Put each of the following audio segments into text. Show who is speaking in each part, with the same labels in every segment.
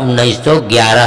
Speaker 1: 1911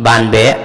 Speaker 1: 92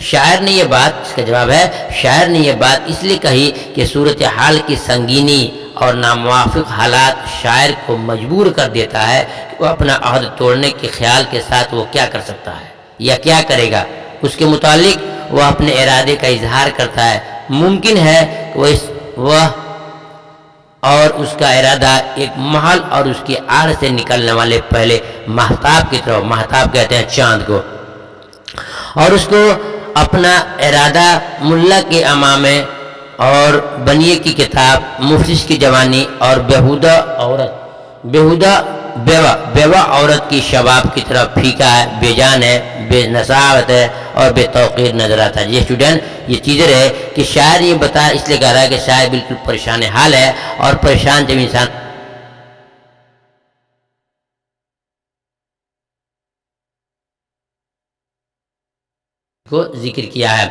Speaker 1: شاعر نے یہ بات، اس کا جواب ہے شاعر نے یہ بات اس لیے کہی کہ صورتحال کی سنگینی اور ناموافق حالات شاعر کو مجبور کر دیتا ہے کہ وہ اپنا عہد توڑنے کے خیال کے ساتھ وہ کیا کر سکتا ہے یا کیا کرے گا، اس کے متعلق وہ اپنے ارادے کا اظہار کرتا ہے۔ ممکن ہے کہ وہ اور اس کا ارادہ ایک محل اور اس کی آڑ سے نکلنے والے پہلے مہتاب کی طرف، مہتاب کہتے ہیں چاند کو، اور اس کو اپنا ارادہ ملا کے امامے اور بنیے کی کتاب، مفلس کی جوانی اور بیوہ عورت کی شباب کی طرف پھیکا ہے، بے جان ہے، بے نصاوت ہے اور بے توقیر نظر آتا ہے۔ یہ اسٹوڈنٹ یہ چیزیں ہے کہ شاعر یہ بتا اس لیے کہہ رہا ہے کہ شاعر بالکل پریشان حال ہے، اور پریشان جب انسان کو ذکر کیا ہے۔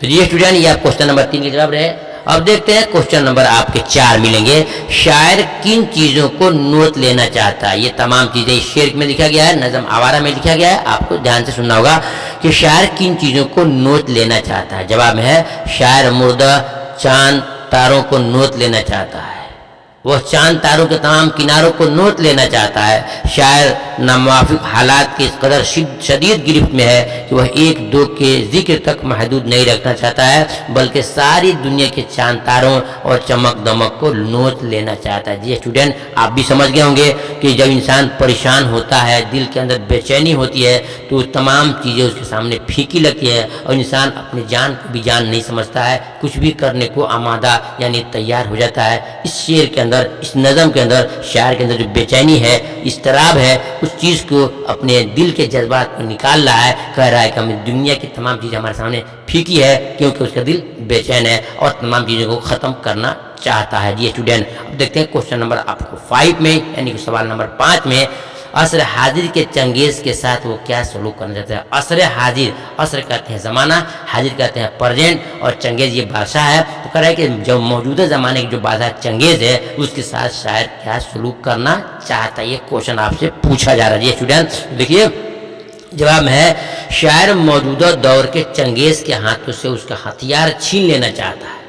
Speaker 1: تو یہ اسٹوڈنٹ یہ آپ کوشچن نمبر 3 کی جواب رہے۔ اب دیکھتے ہیں کوشچن نمبر آپ کے 4 ملیں گے۔ شاعر کن چیزوں کو نوٹ لینا چاہتا ہے؟ یہ تمام چیزیں اس شعر میں لکھا گیا ہے، نظم آوارہ میں لکھا گیا ہے، آپ کو دھیان سے سننا ہوگا کہ شاعر کن چیزوں کو نوٹ لینا چاہتا ہے۔ جواب میں ہے شاعر مردہ چاند تاروں کو نوٹ لینا چاہتا ہے، وہ چاند تاروں کے تمام کناروں کو نوٹ لینا چاہتا ہے۔ شاعر ناموافق حالات کے اس قدر شدید گرفت میں ہے کہ وہ ایک دو کے ذکر تک محدود نہیں رکھنا چاہتا ہے، بلکہ ساری دنیا کے چاند تاروں اور چمک دمک کو نوٹ لینا چاہتا ہے۔ جی اسٹوڈنٹ آپ بھی سمجھ گئے ہوں گے کہ جب انسان پریشان ہوتا ہے، دل کے اندر بے چینی ہوتی ہے، تو تمام چیزیں اس کے سامنے پھیکی لگتی ہے اور انسان اپنی جان کو بھی جان نہیں سمجھتا ہے، کچھ بھی کرنے کو آمادہ یعنی تیار ہو جاتا ہے۔ اس شعر کے اندر، اس نظم کے اندر، شاعر کے اندر جو بے چینی ہے، اضطراب ہے، اس چیز کو اپنے دل کے جذبات کو نکال رہا ہے، کہہ رہا ہے کہ ہمیں دنیا کی تمام چیزیں ہمارے سامنے پھیکی ہے کیونکہ اس کا دل بے چین ہے اور تمام چیزوں کو ختم کرنا چاہتا ہے۔ جی اسٹوڈنٹ اب دیکھتے ہیں کوشچن نمبر آپ کو 5 میں، یعنی کہ سوال نمبر 5 میں، عصر حاضر کے چنگیز کے ساتھ وہ کیا سلوک کرنا چاہتا ہے؟ عصر حاضر، عصر کہتے ہیں زمانہ، حاضر کہتے ہیں پرزینٹ، اور چنگیز یہ بادشاہ ہے۔ تو کہہ رہا ہے کہ جو موجودہ زمانے کے جو بادشاہ چنگیز ہے اس کے ساتھ شاعر کیا سلوک کرنا چاہتا ہے، یہ کوشچن آپ سے پوچھا جا رہا ہے۔ یہ اسٹوڈنٹ دیکھیے جواب میں ہے شاعر موجودہ دور کے چنگیز کے ہاتھوں سے اس کا ہتھیار چھین لینا چاہتا ہے،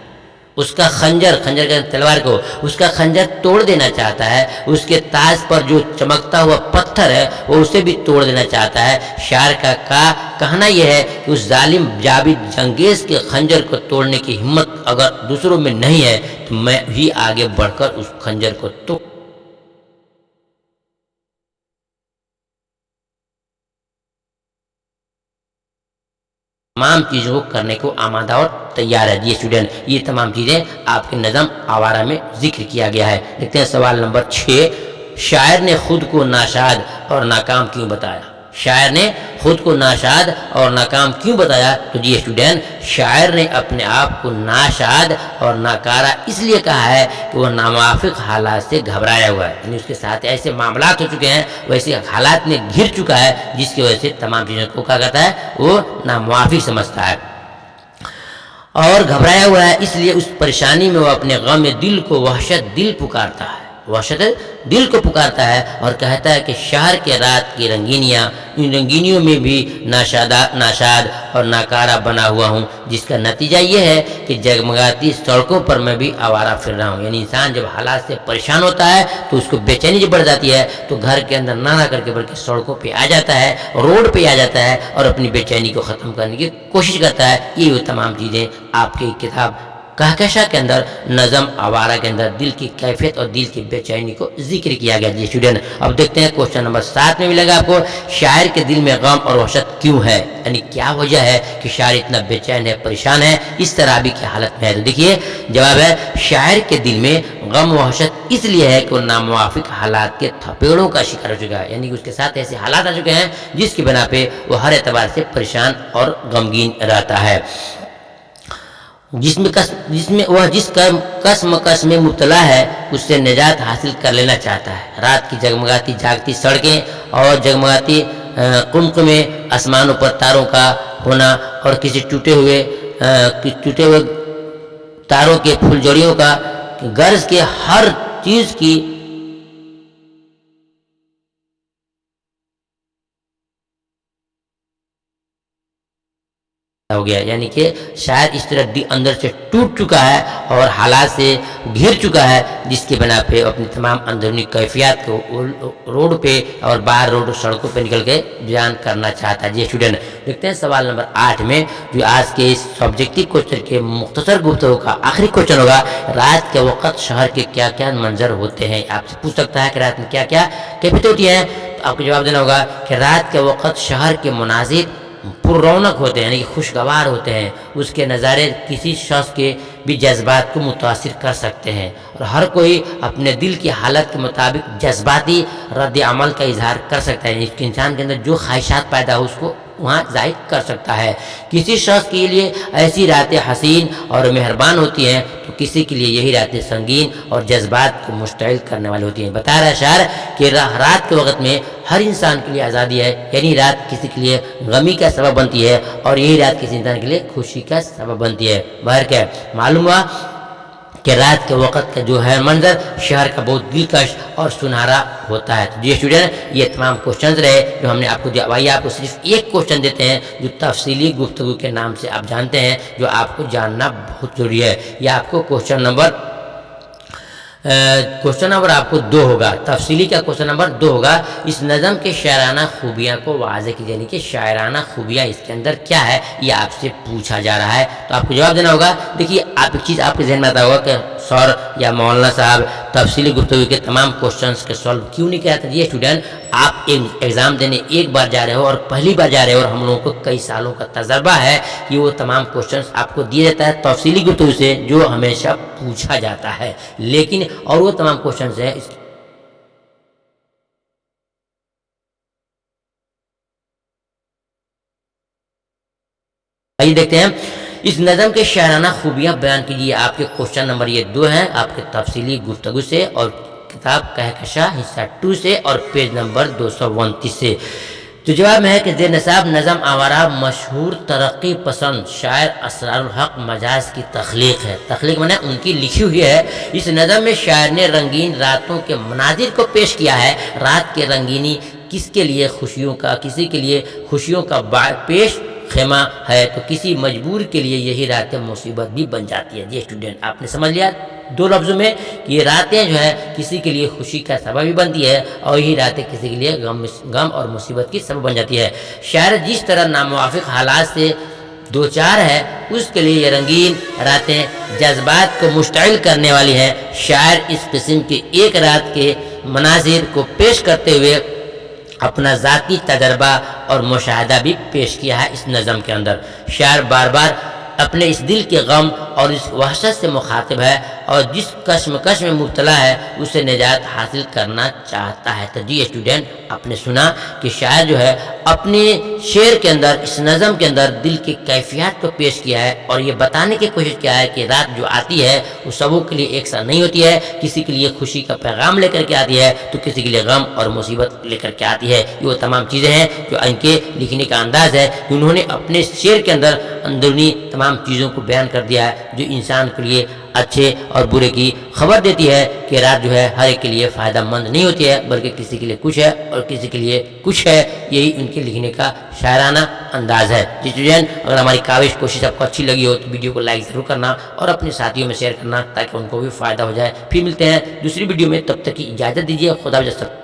Speaker 1: اس کا خنجر کے تلوار کو، اس کا خنجر توڑ دینا چاہتا ہے، اس کے تاج پر جو چمکتا ہوا پتھر ہے وہ اسے بھی توڑ دینا چاہتا ہے۔ شاعر کا کہنا یہ ہے کہ اس ظالم جابر چنگیز کے خنجر کو توڑنے کی ہمت اگر دوسروں میں نہیں ہے تو میں ہی آگے بڑھ کر اس خنجر کو توڑ تمام چیزوں کو کرنے کو آمادہ اور تیار ہے۔ یہ اسٹوڈنٹ یہ تمام چیزیں آپ کے نظم آوارہ میں ذکر کیا گیا ہے۔ دیکھتے ہیں سوال نمبر 6، شاعر نے خود کو ناشاد اور ناکام کیوں بتایا؟ شاعر نے خود کو ناشاد اور ناکام کیوں بتایا؟ تو جی اسٹوڈنٹ شاعر نے اپنے آپ کو ناشاد اور ناکارہ اس لیے کہا ہے کہ وہ ناموافق حالات سے گھبرایا ہوا ہے، یعنی اس کے ساتھ ایسے معاملات ہو چکے ہیں، ویسے حالات میں گھر چکا ہے جس کی وجہ سے تمام چیزوں کو کیا کہتا ہے وہ ناموافق سمجھتا ہے اور گھبرایا ہوا ہے۔ اس لیے اس پریشانی میں وہ اپنے غم دل کو وحشت دل پکارتا ہے، وحشت دل کو پکارتا ہے اور کہتا ہے کہ شہر کے رات کی رنگینیاں، ان رنگینیوں میں بھی ناشاد اور ناکارہ بنا ہوا ہوں، جس کا نتیجہ یہ ہے کہ جگمگاتی سڑکوں پر میں بھی آوارہ پھر رہا ہوں۔ یعنی انسان جب حالات سے پریشان ہوتا ہے تو اس کو بے چینی جب بڑھ جاتی ہے تو گھر کے اندر نہ رہ کر کے بلکہ سڑکوں پہ آ جاتا ہے، روڈ پہ آ جاتا ہے اور اپنی بے چینی کو ختم کرنے کی کوشش کرتا ہے۔ یہ وہ تمام چیزیں آپ کی کتاب کہکشاں کے اندر، نظم آوارہ کے اندر دل کی کیفیت اور دل کی بے چینی کو ذکر کیا گیا۔ جی اسٹوڈنٹ اب دیکھتے ہیں کوشچن نمبر 7 میں ملے گا آپ کو، شاعر کے دل میں غم اور وحشت کیوں ہے؟ یعنی کیا وجہ ہے کہ شاعر اتنا بے چین ہے، پریشان ہے، اس طرح بھی کی حالت میں ہے؟ تو دیکھیے جواب ہے شاعر کے دل میں غم و وحشت اس لیے ہے کہ وہ ناموافق حالات کے تھپیڑوں کا شکار ہو چکا ہے، یعنی کہ اس کے ساتھ ایسے حالات آ چکے ہیں جس کی بنا پہ وہ ہر اعتبار سے پریشان اور غمگین رہتا ہے۔ جس کسمکش میں مبتلا ہے اس سے نجات حاصل کر لینا چاہتا ہے۔ رات کی جگمگاتی جاگتی سڑکیں اور جگمگاتی قمقمے، آسمانوں پر تاروں کا ہونا اور کسی ٹوٹے ہوئے تاروں کے پھلجھڑیوں کا غرض کے ہر چیز کی ہو گیا، یعنی کہ شاعر اس طرح اندر سے ٹوٹ چکا ہے اور حالات سے گھر چکا ہے، جس کی بنا پہ اپنی تمام اندرونی کیفیات کو روڈ پہ اور باہر روڈ سڑکوں پہ نکل کے بیان کرنا چاہتا ہے۔ جی اسٹوڈنٹ، دیکھتے ہیں سوال نمبر 8 میں، جو آج کے اس سبجیکٹو کوشچن کے مختصر گفتگو کا آخری کوشچن ہوگا، رات کے وقت شہر کے کیا کیا منظر ہوتے ہیں؟ آپ سے پوچھ سکتا ہے کہ رات میں کیا کیا کیفیت ہوتی ہے، تو آپ کو جواب دینا ہوگا کہ رات کے وقت شہر کے مناظر پر رونق ہوتے ہیں، یعنی کہ خوشگوار ہوتے ہیں، اس کے نظارے کسی شخص کے بھی جذبات کو متاثر کر سکتے ہیں، اور ہر کوئی اپنے دل کی حالت کے مطابق جذباتی رد عمل کا اظہار کر سکتا ہے، یعنی انسان کے اندر جو خواہشات پیدا ہو اس کو وہاں ظاہر کر سکتا ہے۔ کسی شخص کے لیے ایسی راتیں حسین اور مہربان ہوتی ہیں، تو کسی کے لیے یہی راتیں سنگین اور جذبات کو مشتعل کرنے والی ہوتی ہیں۔ بتا رہا ہے شاعر کہ رات کے وقت میں ہر انسان کے لیے آزادی ہے، یعنی رات کسی کے لیے غمی کا سبب بنتی ہے اور یہی رات کسی انسان کے لیے خوشی کا سبب بنتی ہے۔ باہر کیا معلوم ہوا کہ رات کے وقت کا جو ہے منظر شہر کا بہت دلکش اور سنہرا ہوتا ہے۔ تو جی اسٹوڈنٹ، یہ تمام کوشچنز رہے جو ہم نے آپ کو دیا۔ آئیے آپ کو صرف ایک کوشچن دیتے ہیں جو تفصیلی گفتگو کے نام سے آپ جانتے ہیں، جو آپ کو جاننا بہت ضروری ہے۔ یہ آپ کو کوشچن نمبر آپ کو 2 ہوگا، تفصیلی کا کوشچن نمبر 2 ہوگا۔ اس نظم کے شاعرانہ خوبیاں کو واضح کیجیے، یعنی کہ شاعرانہ خوبیاں اس کے اندر کیا ہے، یہ آپ سے پوچھا جا رہا ہے، تو آپ کو جواب دینا ہوگا۔ دیکھیے، آپ ایک چیز آپ کے ذہن میں آتا ہوگا کہ سر یا مولانا صاحب تفصیلی گفتگو کے تمام کوشچنس کے سالو کیوں نہیں کراتے؟ یہ اسٹوڈنٹ، آپ ایگزام دینے ایک بار جا رہے ہو اور پہلی بار جا رہے ہو، اور ہم لوگوں کو کئی سالوں کا تجربہ ہے کہ وہ تمام کوشچنس آپ کو دیے جاتا ہے تفصیلی گفتگو سے، جو ہمیشہ پوچھا جاتا ہے، لیکن اور وہ تمام کوشچنس ہیں آئیے دیکھتے ہیں۔ اس نظم کے شاعرانہ خوبیاں بیان کیجیے۔ آپ کے کوشچن نمبر یہ 2 ہیں، آپ کے تفصیلی گفتگو سے اور کتاب کہکشاں حصہ 2 سے اور پیج نمبر 229 سے۔ تو جواب میں ہے کہ زیر نصاب نظم آورہ مشہور ترقی پسند شاعر اسرار الحق مجاز کی تخلیق ہے۔ تخلیق معنی ان کی لکھی ہوئی ہے۔ اس نظم میں شاعر نے رنگین راتوں کے مناظر کو پیش کیا ہے۔ رات کے رنگینی کس کے لیے خوشیوں کا، کسی کے لیے خوشیوں کا پیش خیمہ ہے، تو کسی مجبور کے لیے یہی راتیں مصیبت بھی بن جاتی ہے۔ یہ اسٹوڈنٹ، آپ نے سمجھ لیا 2 لفظوں میں کہ یہ راتیں جو ہے کسی کے لیے خوشی کا سبب بھی بنتی ہے، اور یہی راتیں کسی کے لیے غم اور مصیبت کی سبب بن جاتی ہے۔ شاعر جس طرح ناموافق حالات سے دوچار ہے، اس کے لیے یہ رنگین راتیں جذبات کو مشتعل کرنے والی ہیں۔ شاعر اس قسم کی ایک رات کے مناظر کو پیش کرتے ہوئے اپنا ذاتی تجربہ اور مشاہدہ بھی پیش کیا ہے اس نظم کے اندر۔ شاعر بار بار اپنے اس دل کے غم اور اس وحشت سے مخاطب ہے، اور جس کشمکش میں مبتلا ہے اسے نجات حاصل کرنا چاہتا ہے۔ تو جی اسٹوڈنٹ، آپ نے سنا کہ شاعر جو ہے اپنے شعر کے اندر، اس نظم کے اندر دل کی کیفیات کو پیش کیا ہے، اور یہ بتانے کی کوشش کیا ہے کہ رات جو آتی ہے وہ سبوں کے لیے ایک سا نہیں ہوتی ہے۔ کسی کے لیے خوشی کا پیغام لے کر کے آتی ہے، تو کسی کے لیے غم اور مصیبت لے کر کے آتی ہے۔ یہ وہ تمام چیزیں ہیں جو ان کے لکھنے کا انداز ہے، کہ انہوں نے اپنے شعر کے اندر اندرونی تمام چیزوں کو بیان کر دیا ہے، جو انسان کے لیے اچھے اور برے کی خبر دیتی ہے کہ رات جو ہے ہر ایک کے لیے فائدہ مند نہیں ہوتی ہے، بلکہ کسی کے لیے کچھ ہے اور کسی کے لیے کچھ ہے۔ یہی ان کے لکھنے کا شاعرانہ انداز ہے۔ جی اسٹوڈنٹ، اگر ہماری کوشش آپ کو اچھی لگی ہو تو ویڈیو کو لائک ضرور کرنا اور اپنے ساتھیوں میں شیئر کرنا، تاکہ ان کو بھی فائدہ ہو جائے۔ پھر ملتے ہیں دوسری ویڈیو میں، تب تک کی اجازت دیجیے۔ خدا حافظ۔